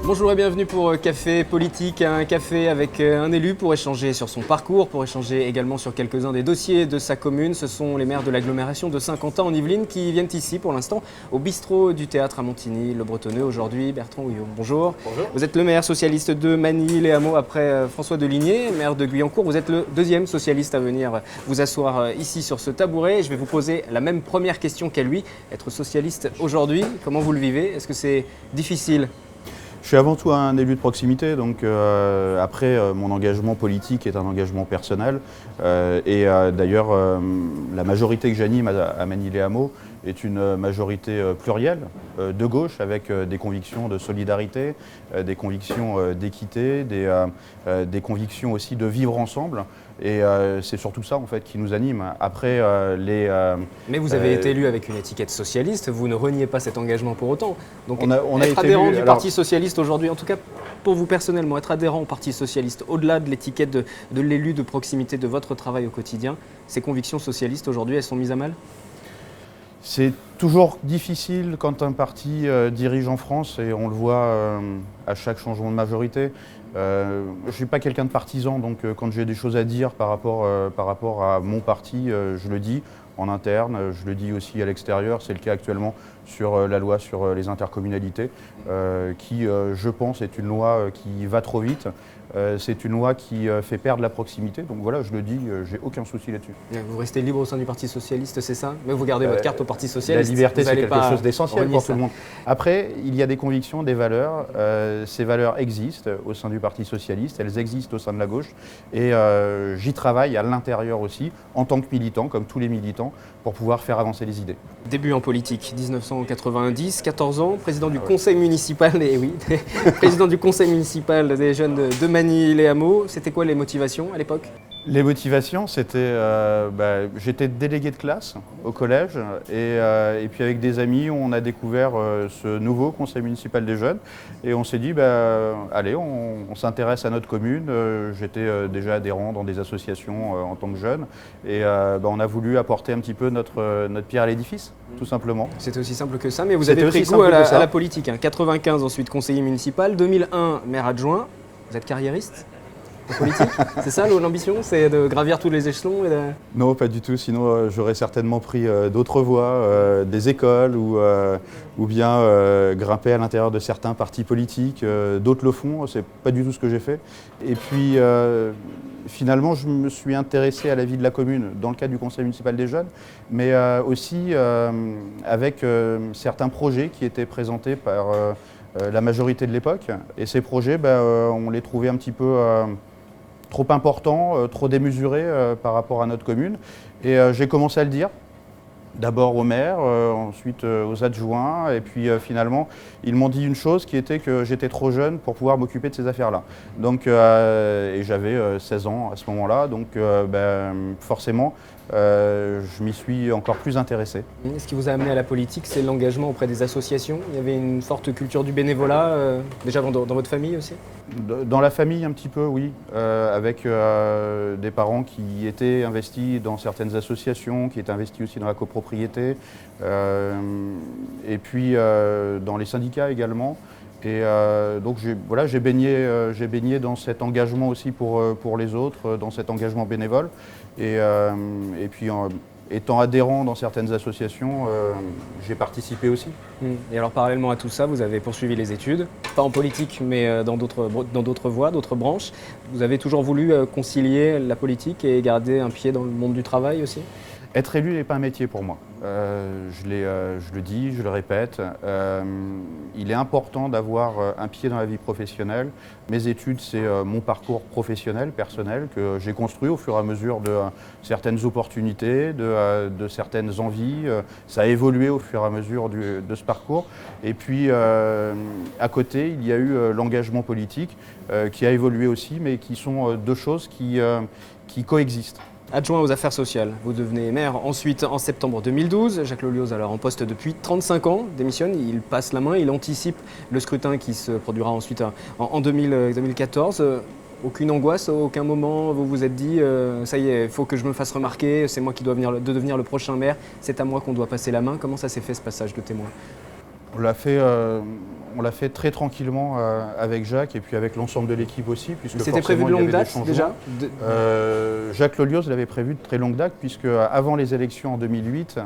Bonjour et bienvenue pour Café Politique, un café avec un élu pour échanger sur son parcours, pour échanger également sur quelques-uns des dossiers de sa commune. Ce sont les maires de l'agglomération de Saint-Quentin en Yvelines qui viennent ici pour l'instant au bistrot du théâtre à Montigny-le-Bretonneux. Aujourd'hui, Bertrand Houillon. Bonjour. Bonjour. Vous êtes le maire socialiste de Manille-les-Hameaux après François Deligné, maire de Guyancourt. Vous êtes le deuxième socialiste à venir vous asseoir ici sur ce tabouret. Je vais vous poser la même première question qu'à lui. Être socialiste aujourd'hui, comment vous le vivez? Est-ce que c'est difficile? Je suis avant tout un élu de proximité, donc après mon engagement politique est un engagement personnel d'ailleurs la majorité que j'anime à Manille-les-Hameaux est une majorité plurielle de gauche avec des convictions de solidarité, des convictions d'équité, des convictions aussi de vivre ensemble. Et c'est surtout ça en fait qui nous anime. Après Mais vous avez été élu avec une étiquette socialiste, vous ne reniez pas cet engagement pour autant. Donc on a être été adhérent élu, du Parti socialiste aujourd'hui, en tout cas pour vous personnellement, être adhérent au Parti socialiste, au-delà de l'étiquette de l'élu de proximité de votre travail au quotidien, ces convictions socialistes aujourd'hui, elles sont mises à mal? C'est toujours difficile quand un parti dirige en France et on le voit à chaque changement de majorité. Je ne suis pas quelqu'un de partisan, donc quand j'ai des choses à dire par rapport à mon parti, je le dis en interne, je le dis aussi à l'extérieur. C'est le cas actuellement sur la loi sur les intercommunalités, qui, je pense, est une loi qui va trop vite. C'est une loi qui fait perdre la proximité. Donc voilà, je le dis, j'ai aucun souci là-dessus. Vous restez libre au sein du Parti socialiste, c'est ça? Mais vous gardez votre carte au Parti socialiste. La liberté, c'est quelque chose d'essentiel pour ça. tout le monde. Après, il y a des convictions, des valeurs. Ces valeurs existent au sein du Parti socialiste, elles existent au sein de la gauche. Et j'y travaille à l'intérieur aussi, en tant que militant, comme tous les militants, pour pouvoir faire avancer les idées. Début en politique, 1990, 14 ans, président du conseil municipal, et oui, président du conseil municipal des jeunes de Manille-les-Hameaux. C'était quoi les motivations à l'époque? Les motivations, c'était, j'étais délégué de classe au collège et puis avec des amis, on a découvert ce nouveau conseil municipal des jeunes et on s'est dit, allez, on s'intéresse à notre commune. J'étais déjà adhérent dans des associations en tant que jeune et on a voulu apporter un petit peu notre pierre à l'édifice, tout simplement. C'était aussi simple que ça, mais vous avez pris goût à la politique. 95 ensuite conseiller municipal, 2001 maire adjoint. Vous êtes carriériste en politique? C'est ça l'ambition? C'est de gravir tous les échelons Non, pas du tout. Sinon, j'aurais certainement pris d'autres voies, des écoles ou bien grimper à l'intérieur de certains partis politiques. D'autres le font, c'est pas du tout ce que j'ai fait. Et puis, finalement, je me suis intéressé à la vie de la commune dans le cadre du conseil municipal des jeunes, mais aussi avec certains projets qui étaient présentés par la majorité de l'époque. Et ces projets, on les trouvait un petit peu trop importants, trop démesurés par rapport à notre commune. Et j'ai commencé à le dire. D'abord au maire, ensuite aux adjoints, et puis finalement, ils m'ont dit une chose qui était que j'étais trop jeune pour pouvoir m'occuper de ces affaires-là. Donc, et j'avais 16 ans à ce moment-là, donc forcément, je m'y suis encore plus intéressé. Ce qui vous a amené à la politique, c'est l'engagement auprès des associations. Il y avait une forte culture du bénévolat, déjà dans votre famille aussi? Dans la famille un petit peu, oui, avec des parents qui étaient investis dans certaines associations, qui étaient investis aussi dans la copropriété, et puis dans les syndicats également. Et donc j'ai baigné dans cet engagement aussi pour les autres, dans cet engagement bénévole. Et puis étant adhérent dans certaines associations, j'ai participé aussi. Et alors parallèlement à tout ça, vous avez poursuivi les études, pas en politique mais dans d'autres voies, d'autres branches. Vous avez toujours voulu concilier la politique et garder un pied dans le monde du travail aussi? Être élu n'est pas un métier pour moi. Je le dis, je le répète. Il est important d'avoir un pied dans la vie professionnelle. Mes études, c'est mon parcours professionnel, personnel, que j'ai construit au fur et à mesure de certaines opportunités, de certaines envies. Ça a évolué au fur et à mesure de ce parcours. Et puis, à côté, il y a eu l'engagement politique qui a évolué aussi, mais qui sont deux choses qui coexistent. Adjoint aux affaires sociales, vous devenez maire ensuite en septembre 2012. Jacques Lolioz, alors en poste depuis 35 ans, démissionne, il passe la main, il anticipe le scrutin qui se produira ensuite en 2014. Aucune angoisse, à aucun moment vous vous êtes dit ça y est, il faut que je me fasse remarquer, c'est moi qui dois devenir le prochain maire, c'est à moi qu'on doit passer la main. Comment ça s'est fait ce passage de témoin? On l'a fait on l'a fait très tranquillement avec Jacques et puis avec l'ensemble de l'équipe aussi. Puisque c'était prévu de longue date déjà Jacques Lolios l'avait prévu de très longue date puisque avant les élections en 2008,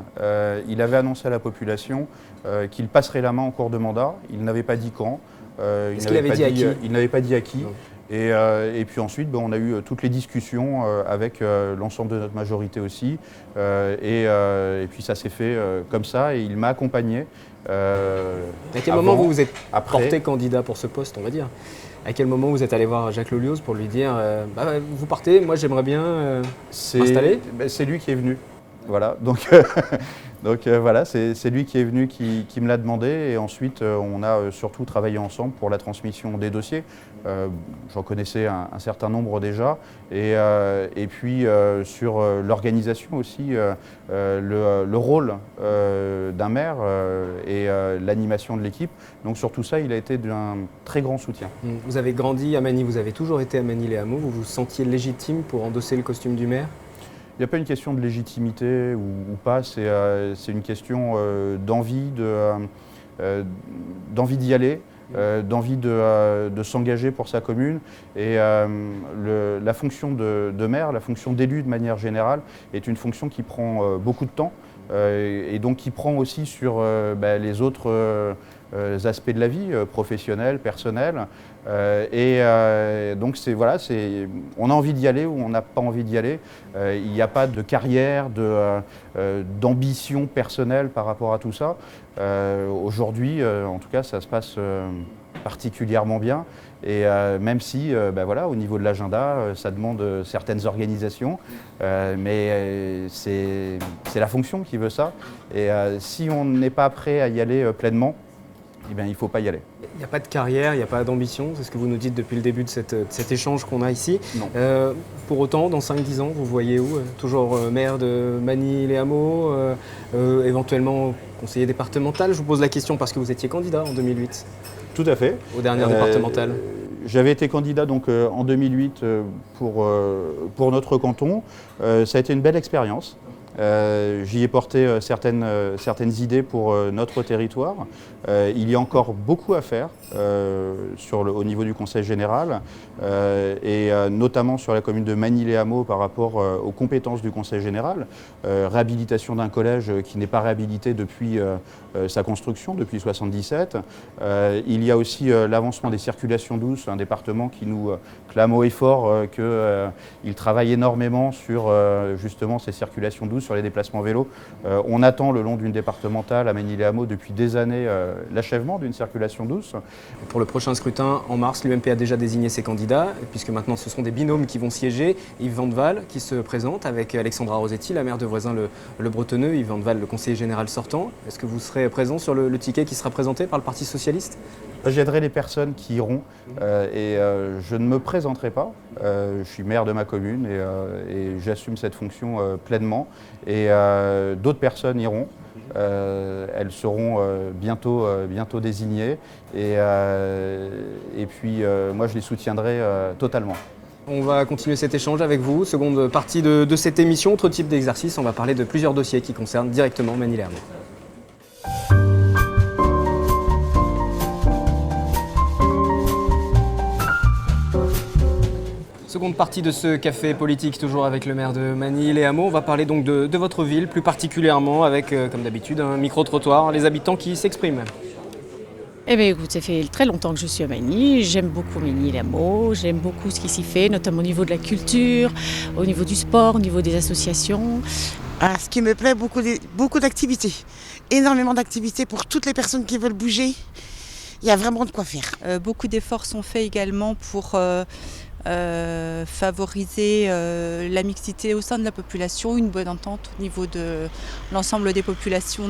il avait annoncé à la population qu'il passerait la main en cours de mandat. Il n'avait pas dit quand. Est-ce qu'il avait dit à qui? Il n'avait pas dit à qui. Et puis ensuite, on a eu toutes les discussions avec l'ensemble de notre majorité aussi. Et puis ça s'est fait comme ça et il m'a accompagné. À quel moment vous vous êtes porté candidat pour ce poste, on va dire? À quel moment vous êtes allé voir Jacques Lolios pour lui dire vous partez, moi j'aimerais bien m'installer? C'est lui qui est venu. Voilà, donc voilà, c'est lui qui est venu, qui me l'a demandé. Et ensuite, on a surtout travaillé ensemble pour la transmission des dossiers. J'en connaissais un certain nombre déjà. Et puis sur l'organisation aussi, le rôle d'un maire et l'animation de l'équipe. Donc sur tout ça, il a été d'un très grand soutien. Vous avez grandi à Manille, vous avez toujours été à Manille-les-Hameaux. Vous vous sentiez légitime pour endosser le costume du maire? Il n'y a pas une question de légitimité ou pas, c'est une question d'envie d'y aller, d'envie de s'engager pour sa commune. Et la fonction de maire, la fonction d'élu de manière générale, est une fonction qui prend beaucoup de temps et donc qui prend aussi sur les autres aspects de la vie, professionnelle, personnelle. Donc on a envie d'y aller ou on n'a pas envie d'y aller. Il n'y a pas de carrière, d'ambition personnelle par rapport à tout ça. Aujourd'hui, en tout cas, ça se passe particulièrement bien. Et même si, au niveau de l'agenda, ça demande certaines organisations, mais c'est la fonction qui veut ça. Et si on n'est pas prêt à y aller pleinement, il ne faut pas y aller. Il n'y a pas de carrière, il n'y a pas d'ambition, c'est ce que vous nous dites depuis le début de cet échange qu'on a ici. Non. Pour autant, dans 5-10 ans, vous voyez où? Toujours maire de Manille-les-Hameaux, éventuellement conseiller départemental? Je vous pose la question parce que vous étiez candidat en 2008. Tout à fait. Aux dernières départementales. J'avais été candidat donc, en 2008 pour notre canton. Ça a été une belle expérience. J'y ai porté certaines idées pour notre territoire. Il y a encore beaucoup à faire au niveau du Conseil général et notamment sur la commune de Manille-les-Hameaux par rapport aux compétences du Conseil général. Réhabilitation d'un collège qui n'est pas réhabilité depuis sa construction, depuis 1977. Il y a aussi l'avancement des circulations douces, un département qui nous clame haut et fort qu'il travaille énormément sur justement ces circulations douces, sur les déplacements vélos. On attend le long d'une départementale à Manille-les-Hameaux depuis des années l'achèvement d'une circulation douce. Pour le prochain scrutin en mars, l'UMP a déjà désigné ses candidats, puisque maintenant ce sont des binômes qui vont siéger. Yves Vandeval qui se présente avec Alexandra Rosetti, la maire de Voisins le Bretonneux, Yves Vandeval, le conseiller général sortant. Est-ce que vous serez présent sur le ticket qui sera présenté par le Parti socialiste? J'aiderai les personnes qui iront je ne me présenterai pas. Je suis maire de ma commune et j'assume cette fonction pleinement. Et d'autres personnes iront. Elles seront bientôt désignées et puis moi je les soutiendrai totalement. On va continuer cet échange avec vous. Seconde partie de cette émission, autre type d'exercice, on va parler de plusieurs dossiers qui concernent directement Manille-les-Hameaux. Seconde partie de ce café politique, toujours avec le maire de Manille-les-Hameaux. On va parler donc de votre ville, plus particulièrement avec, comme d'habitude, un micro-trottoir, les habitants qui s'expriment. Eh bien écoute, ça fait très longtemps que je suis à Manille, j'aime beaucoup Manille-les-Hameaux, j'aime beaucoup ce qui s'y fait, notamment au niveau de la culture, au niveau du sport, au niveau des associations. Ce qui me plaît, beaucoup d'activités, énormément d'activités pour toutes les personnes qui veulent bouger. Il y a vraiment de quoi faire. Beaucoup d'efforts sont faits également pour favoriser la mixité au sein de la population, une bonne entente au niveau de l'ensemble des populations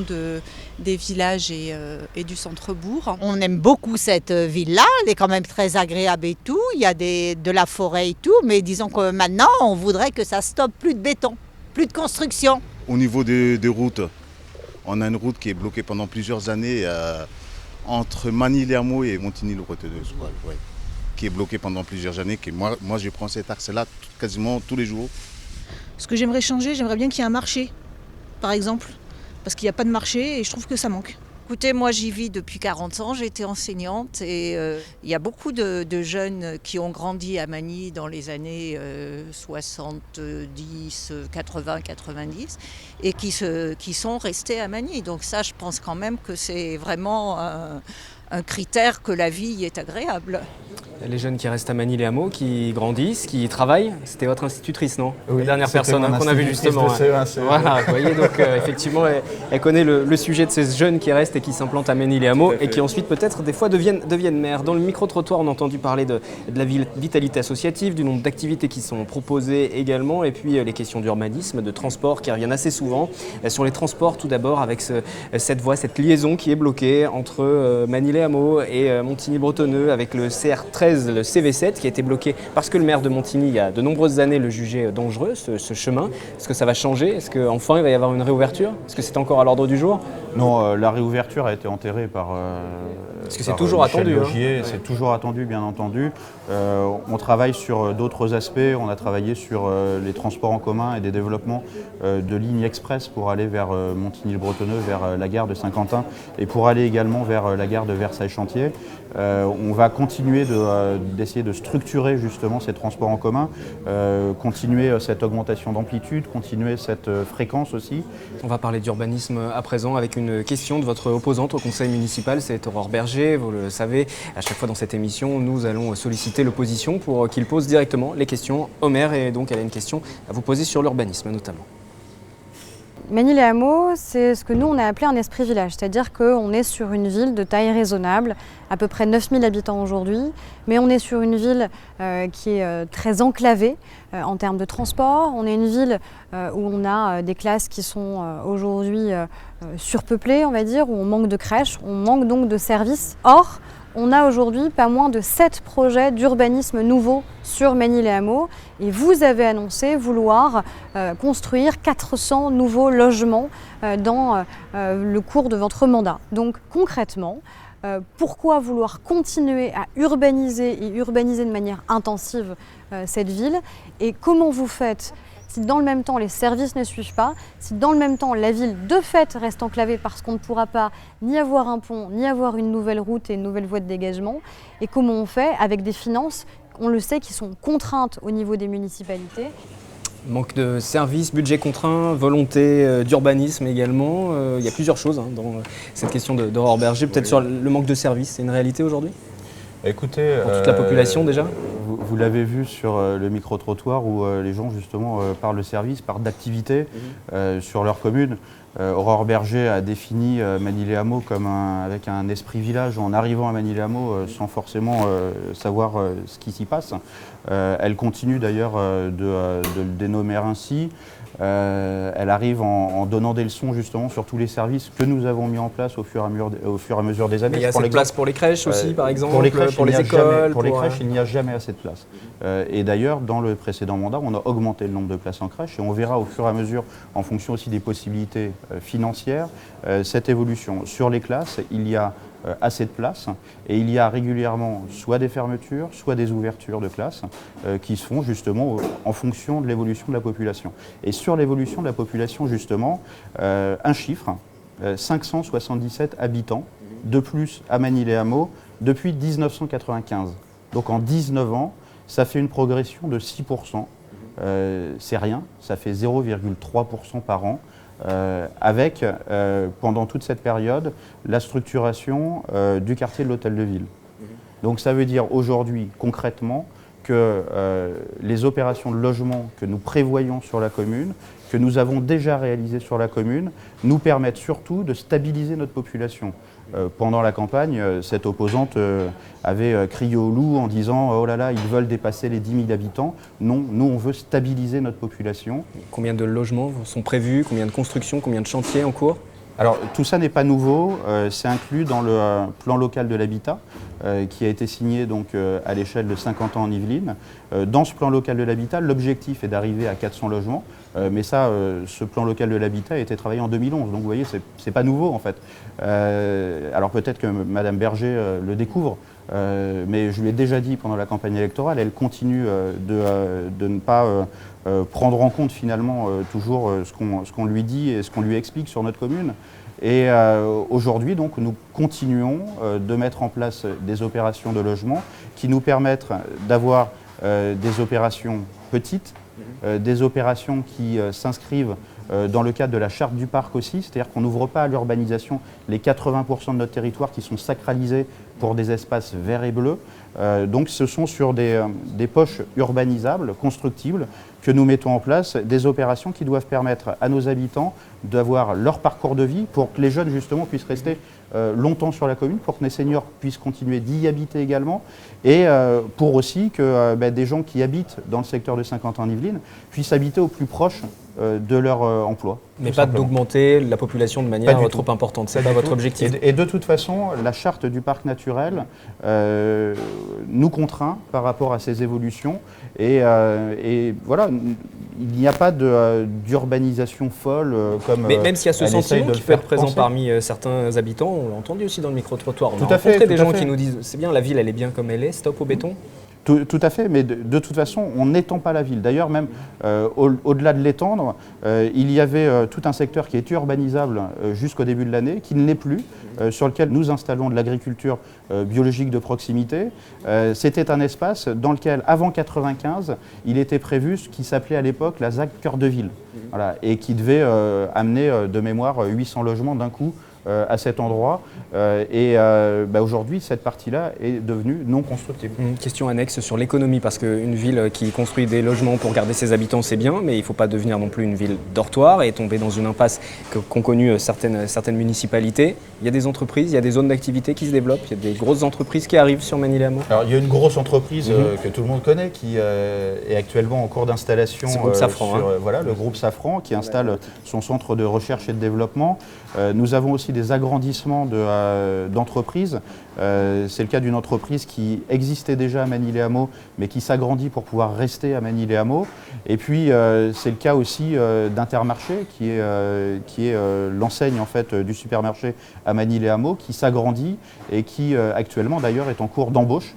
des villages et du centre-bourg. On aime beaucoup cette ville-là, elle est quand même très agréable et tout, il y a de la forêt et tout, mais disons que maintenant on voudrait que ça stoppe, plus de béton, plus de construction. Au niveau des routes, on a une route qui est bloquée pendant plusieurs années entre Manille-les-Hameaux et Montigny-le-Bretonneux, ouais, qui est bloquée pendant plusieurs années. Moi je prends cet axe-là quasiment tous les jours. Ce que j'aimerais changer, j'aimerais bien qu'il y ait un marché, par exemple, parce qu'il n'y a pas de marché et je trouve que ça manque. Écoutez, moi j'y vis depuis 40 ans, j'ai été enseignante et il y a beaucoup de jeunes qui ont grandi à Magny dans les années 70, 80, 90 et qui sont restés à Magny. Donc ça, je pense quand même que c'est vraiment un critère que la vie y est agréable. Les jeunes qui restent à Manille-les-Hameaux, qui grandissent, qui travaillent, c'était votre institutrice, non? Oui, la dernière c'était personne mon qu'on a vue institutrice justement. de CE1, Voilà, vous voyez, donc effectivement, elle connaît le sujet de ces jeunes qui restent et qui s'implantent à Manille-les-Hameaux et qui ensuite peut-être des fois deviennent maires. Dans le micro-trottoir, on a entendu parler de la vitalité associative, du nombre d'activités qui sont proposées également et puis les questions d'urbanisme, de transport qui reviennent assez souvent. Sur les transports, tout d'abord, avec cette voie, cette liaison qui est bloquée entre Manille-les-Hameaux et Montigny-Bretonneux avec le CR13, le CV7 qui a été bloqué parce que le maire de Montigny, il y a de nombreuses années, le jugeait dangereux, ce chemin. Est-ce que ça va changer? Est-ce qu'enfin il va y avoir une réouverture? Est-ce que c'est encore à l'ordre du jour? Non, la réouverture a été enterrée par. Parce que c'est toujours attendu. Hein. C'est toujours attendu, bien entendu. On travaille sur d'autres aspects. On a travaillé sur les transports en commun et des développements de lignes express pour aller vers Montigny-le-Bretonneux, vers la gare de Saint-Quentin et pour aller également vers la gare de Versailles-Chantier. On va continuer d'essayer de structurer justement ces transports en commun, continuer cette augmentation d'amplitude, continuer cette fréquence aussi. On va parler d'urbanisme à présent avec une question de votre opposante au conseil municipal, c'est Aurore Berger. Vous le savez, à chaque fois dans cette émission, nous allons solliciter l'opposition pour qu'il pose directement les questions au maire et donc elle a une question à vous poser sur l'urbanisme notamment. Manille-les-Hameaux, c'est ce que nous on a appelé un esprit village, c'est-à-dire qu'on est sur une ville de taille raisonnable, à peu près 9000 habitants aujourd'hui, mais on est sur une ville qui est très enclavée en termes de transport. On est une ville où on a des classes qui sont aujourd'hui surpeuplées, on va dire, où on manque de crèches, on manque donc de services. Or, on a aujourd'hui pas moins de 7 projets d'urbanisme nouveaux sur Manille-les-Hameaux et vous avez annoncé vouloir construire 400 nouveaux logements dans le cours de votre mandat. Donc concrètement, pourquoi vouloir continuer à urbaniser et urbaniser de manière intensive cette ville et comment vous faites si dans le même temps les services ne suivent pas, si dans le même temps la ville de fait reste enclavée parce qu'on ne pourra pas ni avoir un pont, ni avoir une nouvelle route et une nouvelle voie de dégagement, et comment on fait avec des finances, on le sait, qui sont contraintes au niveau des municipalités. Manque de services, budget contraint, volonté d'urbanisme également. Il y a plusieurs choses dans cette question d'Aurore Berger. Peut-être sur le manque de services, c'est une réalité aujourd'hui? Écoutez, pour toute la population déjà? Vous l'avez vu sur le micro-trottoir où les gens justement parlent de services, parlent d'activités sur leur commune. Aurore Berger a défini Manille-les-Hameaux comme avec un esprit village en arrivant à Manille-les-Hameaux sans forcément savoir ce qui s'y passe. Elle continue d'ailleurs de le dénommer ainsi. Elle arrive en donnant des leçons justement sur tous les services que nous avons mis en place au fur et à mesure des années. Mais il y a assez de place pour les crèches aussi, par exemple, pour les crèches, pour les écoles. Pour les crèches, il n'y a jamais assez de place. Et d'ailleurs, dans le précédent mandat, on a augmenté le nombre de places en crèche et on verra au fur et à mesure, en fonction aussi des possibilités financières, cette évolution. Sur les classes, il y a assez de place et il y a régulièrement soit des fermetures, soit des ouvertures de classes qui se font justement en fonction de l'évolution de la population. Et sur l'évolution de la population justement, un chiffre, 577 habitants de plus à Manille-les-Hameaux depuis 1995. Donc en 19 ans, ça fait une progression de 6%. C'est rien, ça fait 0,3% par an. Avec, pendant toute cette période, la structuration du quartier de l'Hôtel de Ville. Donc ça veut dire aujourd'hui, concrètement, que les opérations de logement que nous prévoyons sur la commune, que nous avons déjà réalisées sur la commune, nous permettent surtout de stabiliser notre population. Pendant la campagne, cette opposante avait crié au loup en disant « Oh là là, ils veulent dépasser les 10 000 habitants ». Non, nous on veut stabiliser notre population. Combien de logements sont prévus? Combien de constructions? Combien de chantiers en cours? Alors tout ça n'est pas nouveau, c'est inclus dans le plan local de l'habitat qui a été signé donc, à l'échelle de 50 ans en Yvelines. Dans ce plan local de l'habitat, l'objectif est d'arriver à 400 logements, mais ça, ce plan local de l'habitat a été travaillé en 2011, donc vous voyez, c'est pas nouveau en fait. Alors peut-être que Madame Berger le découvre, mais je lui ai déjà dit pendant la campagne électorale, elle continue de ne pas prendre en compte finalement toujours ce qu'on lui dit et ce qu'on lui explique sur notre commune. Et aujourd'hui, donc, nous continuons de mettre en place des opérations de logement qui nous permettent d'avoir des opérations petites, des opérations qui s'inscrivent dans le cadre de la charte du parc aussi, c'est-à-dire qu'on n'ouvre pas à l'urbanisation les 80% de notre territoire qui sont sacralisés pour des espaces verts et bleus. Donc ce sont sur des poches urbanisables, constructibles, que nous mettons en place des opérations qui doivent permettre à nos habitants d'avoir leur parcours de vie pour que les jeunes justement puissent rester longtemps sur la commune, pour que les seniors puissent continuer d'y habiter également et pour aussi que des gens qui habitent dans le secteur de Saint-Quentin-en-Yvelines puissent habiter au plus proche de leur emploi. Mais pas d'augmenter la population de manière trop importante, c'est pas votre objectif. Et de toute façon, la charte du parc naturel nous contraint par rapport à ces évolutions et voilà, il n'y a pas d'urbanisation folle comme mais même s'il y a ce sentiment qui peut être présent parmi certains habitants, on l'a entendu aussi dans le micro-trottoir, on a rencontré des gens qui nous disent c'est bien, la ville elle est bien comme elle est, stop au béton. Tout à fait, mais de toute façon, on n'étend pas la ville. D'ailleurs, même au-delà de l'étendre, il y avait tout un secteur qui était urbanisable jusqu'au début de l'année, qui ne l'est plus, sur lequel nous installons de l'agriculture biologique de proximité. C'était un espace dans lequel, avant 1995, il était prévu ce qui s'appelait à l'époque la ZAC Cœur de Ville, voilà, et qui devait amener de mémoire 800 logements d'un coup à cet endroit. Aujourd'hui, cette partie-là est devenue non constructible. Une question annexe sur l'économie, parce qu'une ville qui construit des logements pour garder ses habitants, c'est bien, mais il ne faut pas devenir non plus une ville dortoir et tomber dans une impasse qu'ont connue certaines municipalités. Il y a des entreprises, il y a des zones d'activité qui se développent, il y a des grosses entreprises qui arrivent sur Manille-les-Hameaux. Alors, il y a une grosse entreprise que tout le monde connaît qui est actuellement en cours d'installation. C'est le groupe Safran. Voilà, le groupe Safran qui installe son centre de recherche et de développement. Nous avons aussi des agrandissements d'entreprises. C'est le cas d'une entreprise qui existait déjà à Manille-les-Hameaux, mais qui s'agrandit pour pouvoir rester à Manille-les-Hameaux. Et puis, c'est le cas aussi d'Intermarché, qui est l'enseigne en fait, du supermarché à Manille-les-Hameaux, qui s'agrandit et qui actuellement d'ailleurs est en cours d'embauche,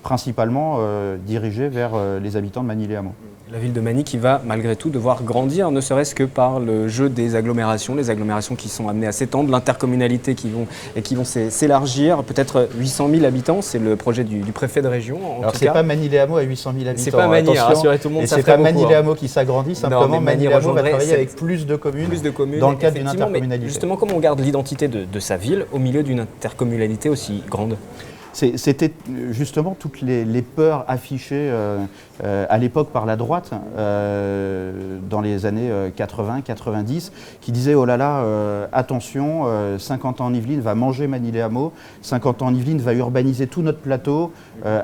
principalement dirigée vers les habitants de Manille-les-Hameaux. La ville de Manille qui va malgré tout devoir grandir, ne serait-ce que par le jeu des agglomérations, les agglomérations qui sont amenées à s'étendre, l'intercommunalité qui vont s'élargir, peut-être 800 000 habitants, c'est le projet du préfet de région. Alors c'est pas Manille-les-Hameaux à 800 000 habitants. C'est pas Manille, rassurez tout le monde, et ça c'est ferait pas beaucoup, Manille-les-Hameaux qui s'agrandit, simplement Manille-les-Hameaux va travailler avec plus de communes dans le cadre d'une intercommunalité. Justement, comment on garde l'identité de sa ville au milieu d'une intercommunalité aussi grande ? C'était justement toutes les peurs affichées à l'époque par la droite, dans les années 80-90, qui disaient « Oh là là, attention, Saint-Quentin-en-Yvelines va manger Manille-les-Hameaux, Saint-Quentin-en-Yvelines va urbaniser tout notre plateau,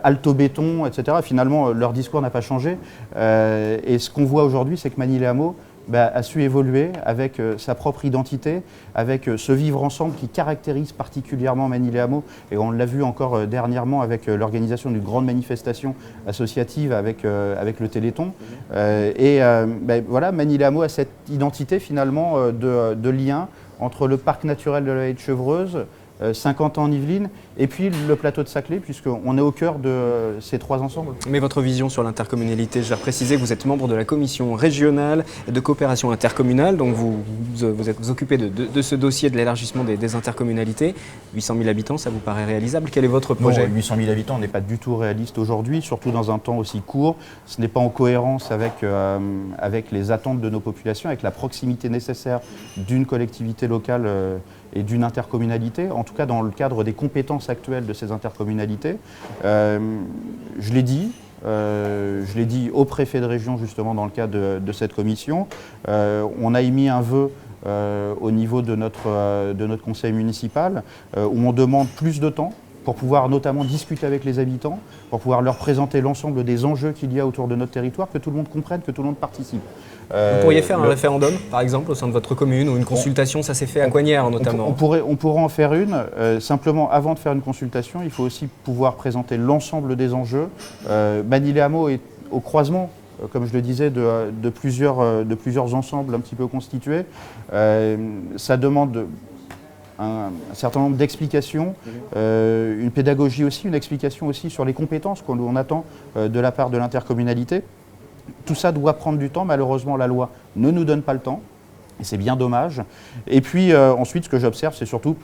alto-béton, etc. » Finalement, leur discours n'a pas changé. Et ce qu'on voit aujourd'hui, c'est que Manille-les-Hameaux a su évoluer avec sa propre identité, avec ce vivre ensemble qui caractérise particulièrement Manille-les-Hameaux. Et on l'a vu encore dernièrement avec l'organisation d'une grande manifestation associative avec le Téléthon. Voilà, Manille-les-Hameaux a cette identité finalement de lien entre le parc naturel de la Haie de Chevreuse, Saint-Quentin-en-Yvelines et puis le plateau de Saclay, puisqu'on est au cœur de ces trois ensembles. Mais votre vision sur l'intercommunalité, je vais préciser que vous êtes membre de la commission régionale de coopération intercommunale, donc vous occupez de ce dossier de l'élargissement des intercommunalités. 800 000 habitants, ça vous paraît réalisable? Quel est votre projet? Non, 800 000 habitants n'est pas du tout réaliste aujourd'hui, surtout dans un temps aussi court. Ce n'est pas en cohérence avec les attentes de nos populations, avec la proximité nécessaire d'une collectivité locale et d'une intercommunalité, en tout cas dans le cadre des compétences actuelles de ces intercommunalités. Je l'ai dit au préfet de région justement dans le cadre de cette commission. On a émis un vœu au niveau de notre conseil municipal où on demande plus de temps pour pouvoir notamment discuter avec les habitants, pour pouvoir leur présenter l'ensemble des enjeux qu'il y a autour de notre territoire, que tout le monde comprenne, que tout le monde participe. Vous pourriez faire un référendum, par exemple, au sein de votre commune, ou une consultation, ça s'est fait à Coignères notamment. On pourrait en faire une. Simplement, avant de faire une consultation, il faut aussi pouvoir présenter l'ensemble des enjeux. Manille-les-Hameaux est au croisement, comme je le disais, de plusieurs ensembles un petit peu constitués. Ça demande un certain nombre d'explications, une pédagogie aussi, une explication aussi sur les compétences qu'on attend de la part de l'intercommunalité. Tout ça doit prendre du temps, malheureusement la loi ne nous donne pas le temps. Et c'est bien dommage. Et puis ensuite, ce que j'observe, c'est surtout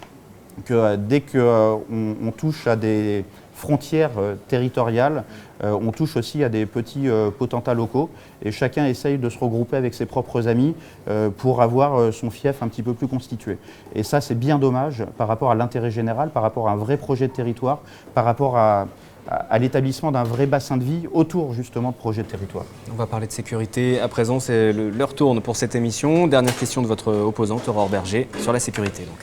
que dès qu'on touche à des frontières territoriales, on touche aussi à des petits potentats locaux et chacun essaye de se regrouper avec ses propres amis pour avoir son fief un petit peu plus constitué. Et ça, c'est bien dommage par rapport à l'intérêt général, par rapport à un vrai projet de territoire, par rapport à l'établissement d'un vrai bassin de vie autour justement de projets de territoire. On va parler de sécurité. À présent, c'est l'heure tourne pour cette émission. Dernière question de votre opposante, Aurore Berger, sur la sécurité. Donc.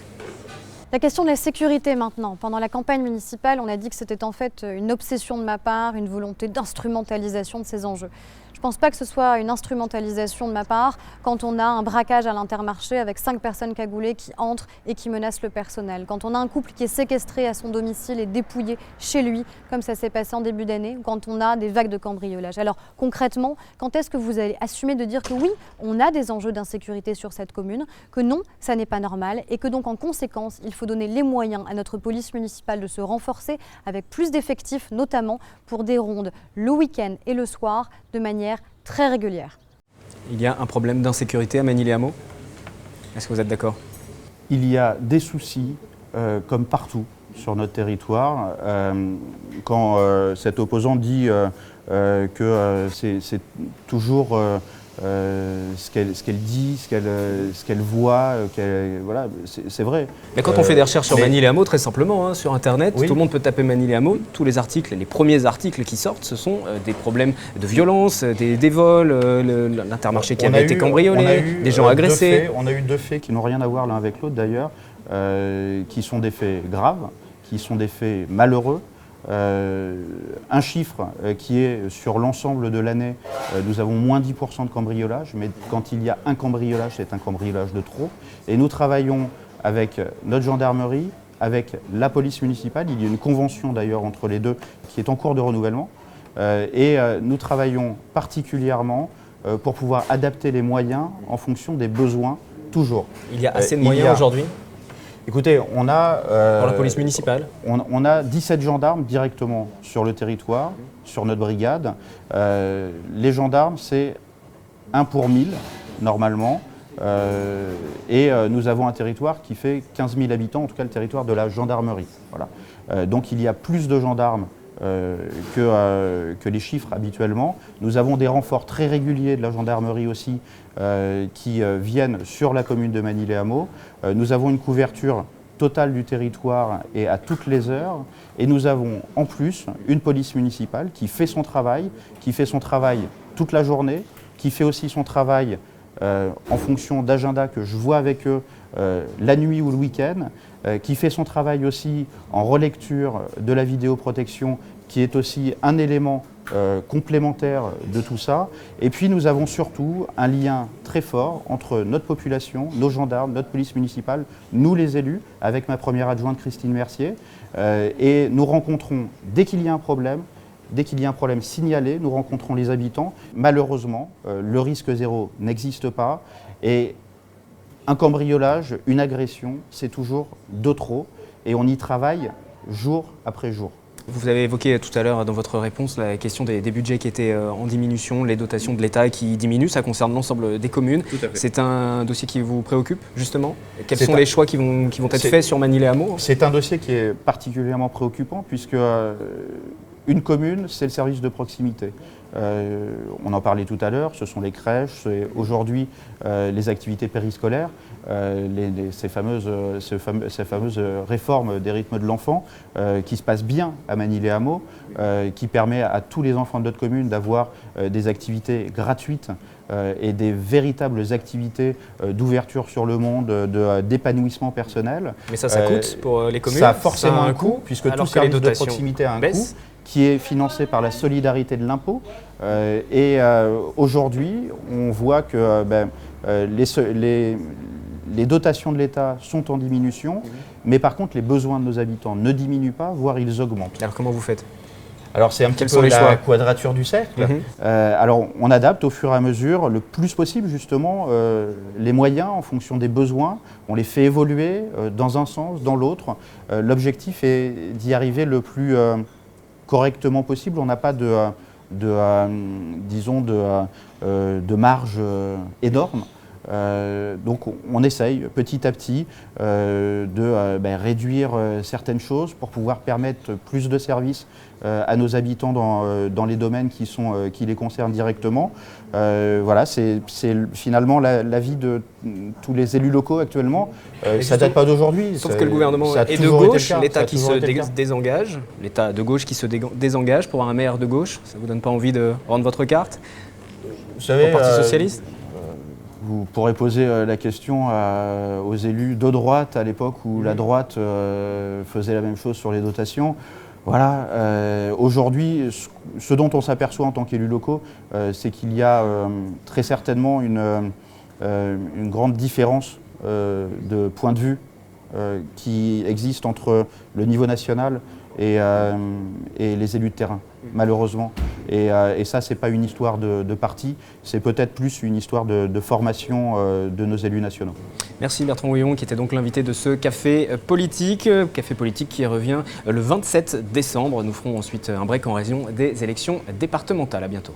La question de la sécurité maintenant. Pendant la campagne municipale, on a dit que c'était en fait une obsession de ma part, une volonté d'instrumentalisation de ces enjeux. Je ne pense pas que ce soit une instrumentalisation de ma part quand on a un braquage à l'Intermarché avec 5 personnes cagoulées qui entrent et qui menacent le personnel. Quand on a un couple qui est séquestré à son domicile et dépouillé chez lui, comme ça s'est passé en début d'année, ou quand on a des vagues de cambriolage. Alors concrètement, quand est-ce que vous allez assumer de dire que oui, on a des enjeux d'insécurité sur cette commune, que non, ça n'est pas normal et que donc en conséquence, il faut donner les moyens à notre police municipale de se renforcer avec plus d'effectifs, notamment pour des rondes le week-end et le soir de manière très régulière. Il y a un problème d'insécurité à Magny-les-Hameaux. Est-ce que vous êtes d'accord? Il y a des soucis, comme partout sur notre territoire. Quand cet opposant dit que c'est toujours ce qu'elle dit, ce qu'elle voit, voilà, c'est vrai. Mais quand on fait des recherches sur Magny-les-Hameaux, très simplement, sur Internet, oui. Tout le monde peut taper Magny-les-Hameaux. Tous les articles, les premiers articles qui sortent, ce sont des problèmes de violence, des vols, l'Intermarché qui avait été cambriolé, des gens agressés. On a eu 2 faits qui n'ont rien à voir l'un avec l'autre d'ailleurs, qui sont des faits graves, qui sont des faits malheureux. Un chiffre qui est sur l'ensemble de l'année, nous avons moins 10% de cambriolage, mais quand il y a un cambriolage, c'est un cambriolage de trop. Et nous travaillons avec notre gendarmerie, avec la police municipale, il y a une convention d'ailleurs entre les deux qui est en cours de renouvellement, et nous travaillons particulièrement pour pouvoir adapter les moyens en fonction des besoins, toujours. Il y a assez de moyens aujourd'hui? Écoutez, on a... pour la police municipale? On a 17 gendarmes directement sur le territoire, sur notre brigade. Les gendarmes, c'est 1 pour 1000, normalement. Et nous avons un territoire qui fait 15 000 habitants, en tout cas le territoire de la gendarmerie. Voilà. Donc il y a plus de gendarmes que les chiffres habituellement. Nous avons des renforts très réguliers de la gendarmerie aussi qui viennent sur la commune de Magny-les-Hameaux. Nous avons une couverture totale du territoire et à toutes les heures. Et nous avons en plus une police municipale qui fait son travail toute la journée, qui fait aussi son travail en fonction d'agenda que je vois avec eux la nuit ou le week-end, qui fait son travail aussi en relecture de la vidéoprotection, qui est aussi un élément complémentaire de tout ça. Et puis nous avons surtout un lien très fort entre notre population, nos gendarmes, notre police municipale, nous les élus, avec ma première adjointe Christine Mercier. Et nous rencontrons, dès qu'il y a un problème signalé, nous rencontrons les habitants. Malheureusement, le risque zéro n'existe pas. Et un cambriolage, une agression, c'est toujours de trop. Et on y travaille jour après jour. Vous avez évoqué tout à l'heure dans votre réponse la question des budgets qui étaient en diminution, les dotations de l'État qui diminuent, ça concerne l'ensemble des communes. C'est un dossier qui vous préoccupe justement? Quels sont les choix qui vont être faits sur Magny-les-Hameaux? C'est un dossier qui est particulièrement préoccupant puisque une commune, c'est le service de proximité. On en parlait tout à l'heure, ce sont les crèches, c'est aujourd'hui les activités périscolaires, ces fameuses réformes des rythmes de l'enfant qui se passent bien à Magny-les-Hameaux, qui permet à tous les enfants de notre commune d'avoir des activités gratuites et des véritables activités d'ouverture sur le monde, d'épanouissement personnel. Mais ça coûte pour les communes? Ça a forcément un coût, puisque tout service de proximité a un coût, qui est financé par la solidarité de l'impôt. Et aujourd'hui, on voit que les dotations de l'État sont en diminution, mais par contre, les besoins de nos habitants ne diminuent pas, voire ils augmentent. Alors comment vous faites? Alors c'est un petit peu la quadrature du cercle. Alors on adapte au fur et à mesure, le plus possible justement, les moyens en fonction des besoins. On les fait évoluer dans un sens, dans l'autre. L'objectif est d'y arriver le plus correctement possible. On n'a pas de marge énorme. Donc on essaye petit à petit de réduire certaines choses pour pouvoir permettre plus de services à nos habitants dans les domaines qui les concernent directement. Voilà, c'est finalement la vie de tous les élus locaux actuellement. Ça ne date pas d'aujourd'hui. Sauf que le gouvernement est de gauche, l'État qui se désengage, l'État de gauche qui se désengage pour un maire de gauche. Ça ne vous donne pas envie de rendre votre carte vous savez, au Parti socialiste? Vous pourrez poser la question aux élus de droite à l'époque où la droite faisait la même chose sur les dotations. Voilà, aujourd'hui, ce dont on s'aperçoit en tant qu'élus locaux, c'est qu'il y a très certainement une grande différence de point de vue qui existe entre le niveau national et les élus de terrain, malheureusement. Et ça, ce n'est pas une histoire de parti, c'est peut-être plus une histoire de formation de nos élus nationaux. Merci Bertrand Houillon, qui était donc l'invité de ce Café Politique qui revient le 27 décembre. Nous ferons ensuite un break en raison des élections départementales. À bientôt.